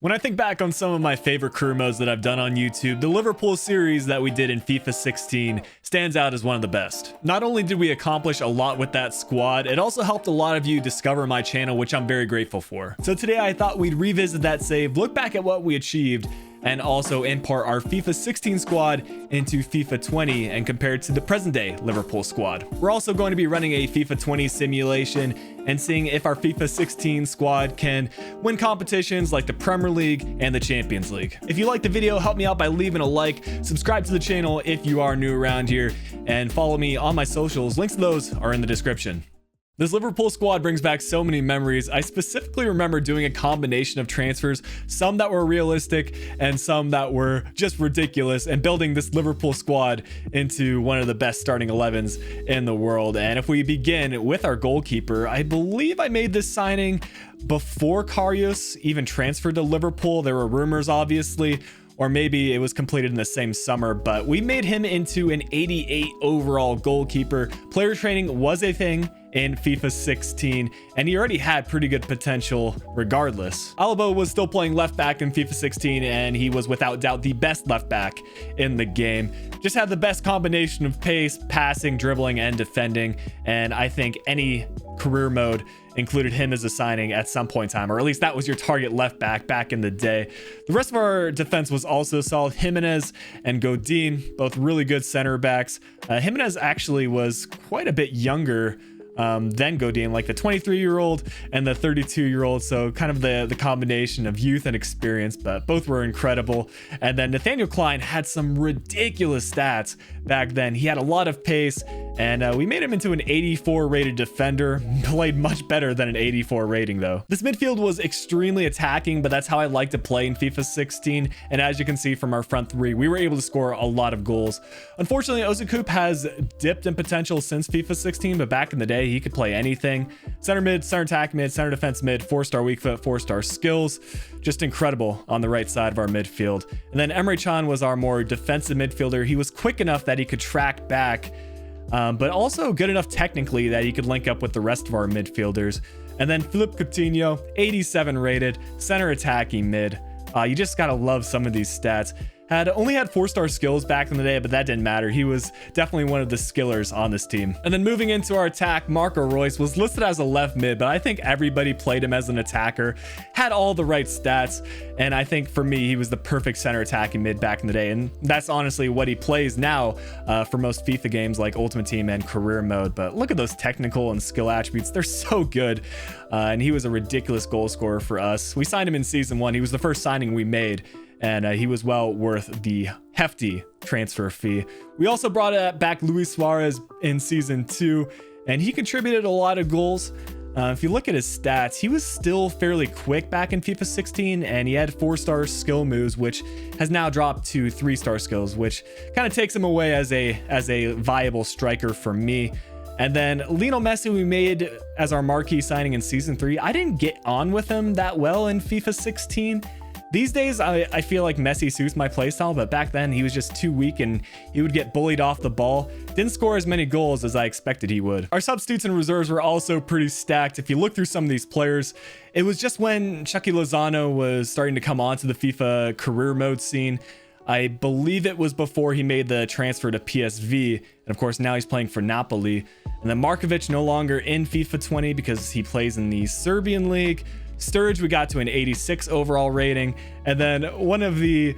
When I think back on some of my favorite career modes that I've done on YouTube, the Liverpool series that we did in FIFA 16 stands out as one of the best. Not only did we accomplish a lot with that squad, it also helped a lot of you discover my channel, which I'm very grateful for. So today I thought we'd revisit that save, look back at what we achieved, and also import our FIFA 16 squad into FIFA 20 and compare it to the present day Liverpool squad. We're also going to be running a FIFA 20 simulation and seeing if our FIFA 16 squad can win competitions like the Premier League and the Champions League. If you liked the video, help me out by leaving a like, subscribe to the channel if you are new around here, and follow me on my socials. Links to those are in the description. This Liverpool squad brings back so many memories. I specifically remember doing a combination of transfers, some that were realistic and some that were just ridiculous, and building this Liverpool squad into one of the best starting 11s in the world. And if we begin with our goalkeeper, I believe I made this signing before Karius even transferred to Liverpool. There were rumors, obviously, or maybe it was completed in the same summer, but we made him into an 88 overall goalkeeper. Player training was a thing in FIFA 16, and he already had pretty good potential regardless. Alaba was still playing left back in FIFA 16, and he was without doubt the best left back in the game. Just had the best combination of pace, passing, dribbling, and defending, and I think any career mode included him as a signing at some point in time, or at least that was your target left back in the day. The rest of our defense was also solid. Jimenez and Godin, both really good center backs. Jimenez actually was quite a bit younger than Godin, like the 23-year-old and the 32-year-old, so kind of the combination of youth and experience, but both were incredible. And then Nathaniel Klein had some ridiculous stats back then. He had a lot of pace, and we made him into an 84 rated defender. Played much better than an 84 rating though. This midfield was extremely attacking, but that's how I like to play in FIFA 16, and as you can see from our front three, we were able to score a lot of goals. Unfortunately, Ozikup has dipped in potential since FIFA 16, but back in the day he could play anything. Center mid, center attack mid, center defense mid, 4-star weak foot, 4-star skills. Just incredible on the right side of our midfield. And then Emre Can was our more defensive midfielder. He was quick enough that he could track back, but also good enough technically that he could link up with the rest of our midfielders. And then Philippe Coutinho, 87 rated, center attacking mid. You just gotta love some of these stats. Only had 4-star skills back in the day, but that didn't matter. He was definitely one of the skillers on this team. And then moving into our attack, Marco Reus was listed as a left mid, but I think everybody played him as an attacker, had all the right stats, and I think for me, he was the perfect center attacking mid back in the day, and that's honestly what he plays now for most FIFA games like Ultimate Team and Career Mode. But look at those technical and skill attributes. They're so good, and he was a ridiculous goal scorer for us. We signed him in Season 1. He was the first signing we made, and he was well worth the hefty transfer fee. We also brought back Luis Suarez in Season 2, and he contributed a lot of goals. If you look at his stats, he was still fairly quick back in FIFA 16, and he had 4-star skill moves, which has now dropped to 3-star skills, which kind of takes him away as a viable striker for me. And then Lionel Messi we made as our marquee signing in Season 3. I didn't get on with him that well in FIFA 16. These days, I feel like Messi suits my playstyle, but back then he was just too weak and he would get bullied off the ball. Didn't score as many goals as I expected he would. Our substitutes and reserves were also pretty stacked. If you look through some of these players, it was just when Chucky Lozano was starting to come onto the FIFA career mode scene. I believe it was before he made the transfer to PSV, and of course now he's playing for Napoli. And then Markovic no longer in FIFA 20 because he plays in the Serbian league. Sturridge we got to an 86 overall rating, and then one of the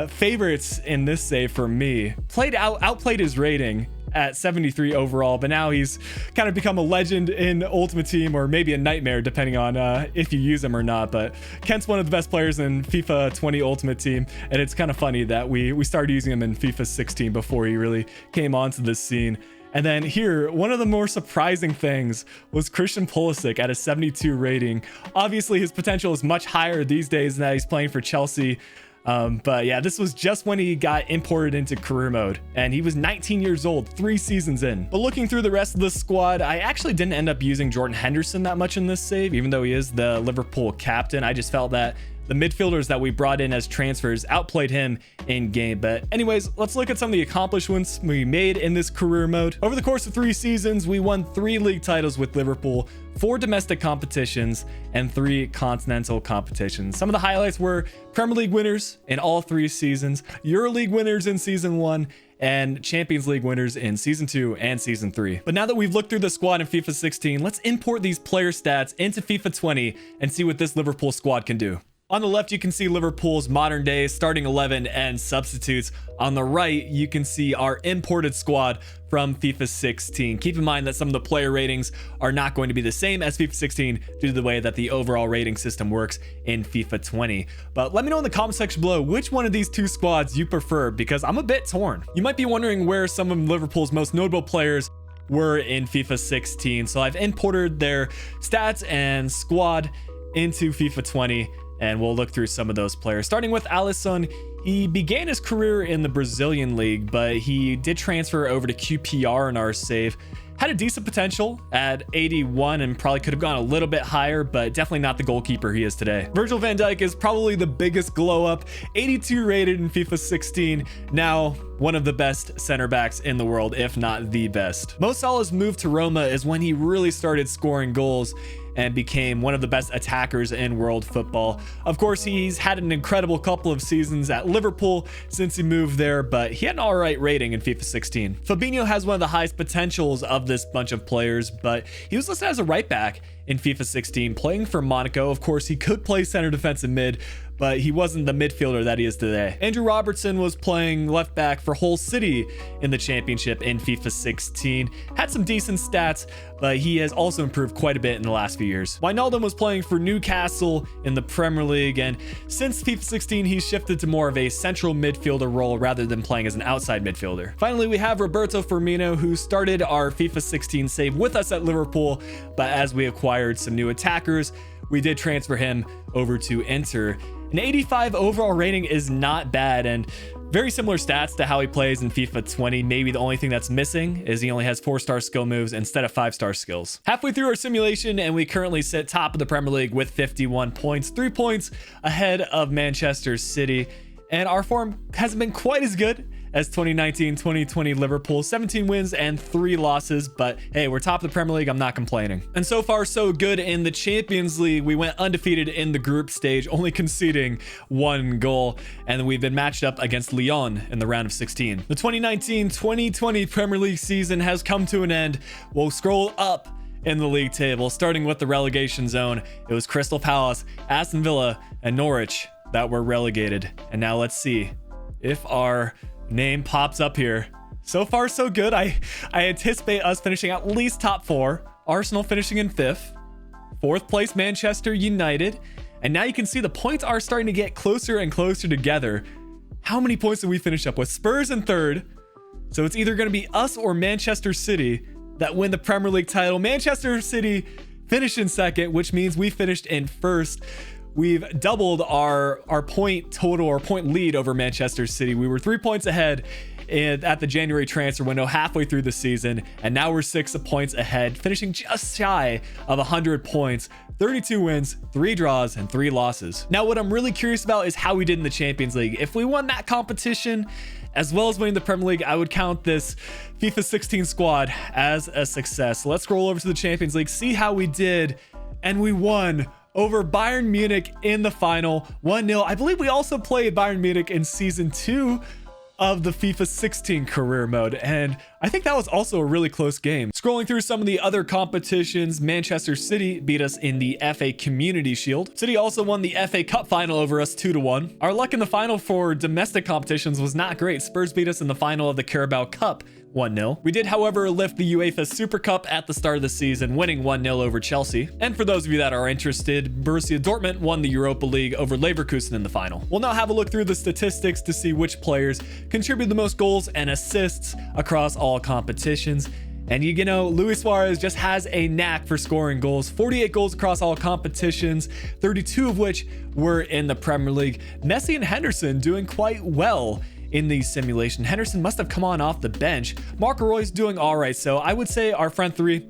favorites in this save for me outplayed his rating at 73 overall, but now he's kind of become a legend in Ultimate Team, or maybe a nightmare depending on if you use him or not. But Kent's one of the best players in FIFA 20 Ultimate Team, and it's kind of funny that we started using him in FIFA 16 before he really came onto the scene. And then here, one of the more surprising things was Christian Pulisic at a 72 rating. Obviously, his potential is much higher these days now he's playing for Chelsea. But yeah, this was just when he got imported into career mode, and he was 19 years old, 3 seasons in. But looking through the rest of the squad, I actually didn't end up using Jordan Henderson that much in this save, even though he is the Liverpool captain. I just felt that the midfielders that we brought in as transfers outplayed him in game. But anyways, let's look at some of the accomplishments we made in this career mode. Over the course of 3 seasons, we won 3 league titles with Liverpool, 4 domestic competitions, and 3 continental competitions. Some of the highlights were Premier League winners in all 3 seasons, Euro League winners in season 1, and Champions League winners in season 2 and season 3. But now that we've looked through the squad in FIFA 16, let's import these player stats into FIFA 20 and see what this Liverpool squad can do. On the left, you can see Liverpool's modern day starting 11 and substitutes. On the right, you can see our imported squad from FIFA 16. Keep in mind that some of the player ratings are not going to be the same as FIFA 16 due to the way that the overall rating system works in FIFA 20. But let me know in the comment section below which one of these 2 squads you prefer, because I'm a bit torn. You might be wondering where some of Liverpool's most notable players were in FIFA 16. So I've imported their stats and squad into FIFA 20. And we'll look through some of those players. Starting with Alisson, he began his career in the Brazilian league, but he did transfer over to QPR in our save. Had a decent potential at 81 and probably could have gone a little bit higher, but definitely not the goalkeeper he is today. Virgil van Dijk is probably the biggest glow up, 82 rated in FIFA 16. Now one of the best center backs in the world, if not the best. Mo Salah's move to Roma is when he really started scoring goals and became one of the best attackers in world football. Of course, he's had an incredible couple of seasons at Liverpool since he moved there, but he had an all right rating in FIFA 16. Fabinho has one of the highest potentials of this bunch of players, but he was listed as a right back in FIFA 16, playing for Monaco. Of course, he could play center defensive mid, but he wasn't the midfielder that he is today. Andrew Robertson was playing left back for Hull City in the championship in FIFA 16. Had some decent stats, but he has also improved quite a bit in the last few years. Wijnaldum was playing for Newcastle in the Premier League, and since FIFA 16, he's shifted to more of a central midfielder role rather than playing as an outside midfielder. Finally, we have Roberto Firmino, who started our FIFA 16 save with us at Liverpool, but as we acquired some new attackers, we did transfer him over to Inter. An 85 overall rating is not bad, and very similar stats to how he plays in FIFA 20. Maybe the only thing that's missing is he only has 4-star skill moves instead of 5-star skills. Halfway through our simulation, and we currently sit top of the Premier League with 51 points, 3 points ahead of Manchester City. And our form hasn't been quite as good as 2019-2020 Liverpool, 17 wins and 3 losses, but hey, we're top of the Premier League, I'm not complaining. And so far so good in the Champions League. We went undefeated in the group stage, only conceding 1 goal, and we've been matched up against Lyon in the round of 16. The 2019-2020 Premier League season has come to an end. We'll scroll up in the league table, starting with the relegation zone. It was Crystal Palace, Aston Villa, and Norwich that were relegated. And now let's see if our name pops up here. So far so good. I anticipate us finishing at least top 4. Arsenal finishing in 5th. 4th place Manchester United. And now you can see the points are starting to get closer and closer together. How many points did we finish up with? Spurs in 3rd. So it's either going to be us or Manchester City that win the Premier League title. Manchester City finished in 2nd, which means we finished in 1st. We've doubled our point total or point lead over Manchester City. We were 3 points ahead at the January transfer window halfway through the season, and now we're 6 points ahead, finishing just shy of 100 points, 32 wins, 3 draws, and 3 losses. Now, what I'm really curious about is how we did in the Champions League. If we won that competition, as well as winning the Premier League, I would count this FIFA 16 squad as a success. So let's scroll over to the Champions League, see how we did, and we won over Bayern Munich in the final, 1-0. I believe we also played Bayern Munich in season 2 of the FIFA 16 career mode, and I think that was also a really close game. Scrolling through some of the other competitions, Manchester City beat us in the FA Community Shield. City also won the FA Cup final over us 2-1. Our luck in the final for domestic competitions was not great. Spurs beat us in the final of the Carabao Cup 1-0. We did, however, lift the UEFA Super Cup at the start of the season, winning 1-0 over Chelsea. And for those of you that are interested, Borussia Dortmund won the Europa League over Leverkusen in the final. We'll now have a look through the statistics to see which players contribute the most goals and assists across all competitions. And you know, Luis Suarez just has a knack for scoring goals. 48 goals across all competitions, 32 of which were in the Premier League. Messi and Henderson doing quite well in the simulation. Henderson must have come on off the bench. Marco Roy's doing all right. So I would say our front three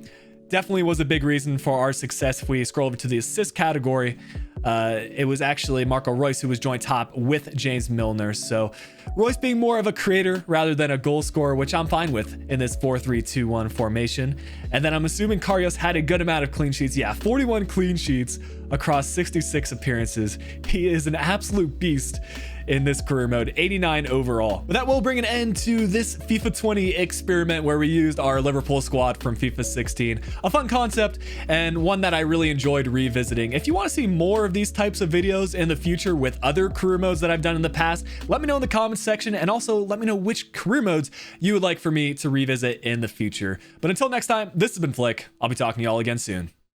definitely was a big reason for our success. If we scroll over to the assist category, it was actually Marco Reus who was joint top with James Milner. So Reus being more of a creator rather than a goal scorer, which I'm fine with in this 4-3-2-1 formation. And then I'm assuming Karius had a good amount of clean sheets. Yeah, 41 clean sheets across 66 appearances. He is an absolute beast in this career mode, 89 overall. But that will bring an end to this FIFA 20 experiment where we used our Liverpool squad from FIFA 16. A fun concept and one that I really enjoyed revisiting. If you want to see more of these types of videos in the future with other career modes that I've done in the past, let me know in the comments section, and also let me know which career modes you would like for me to revisit in the future. But until next time, this has been Flick. I'll be talking to y'all again soon.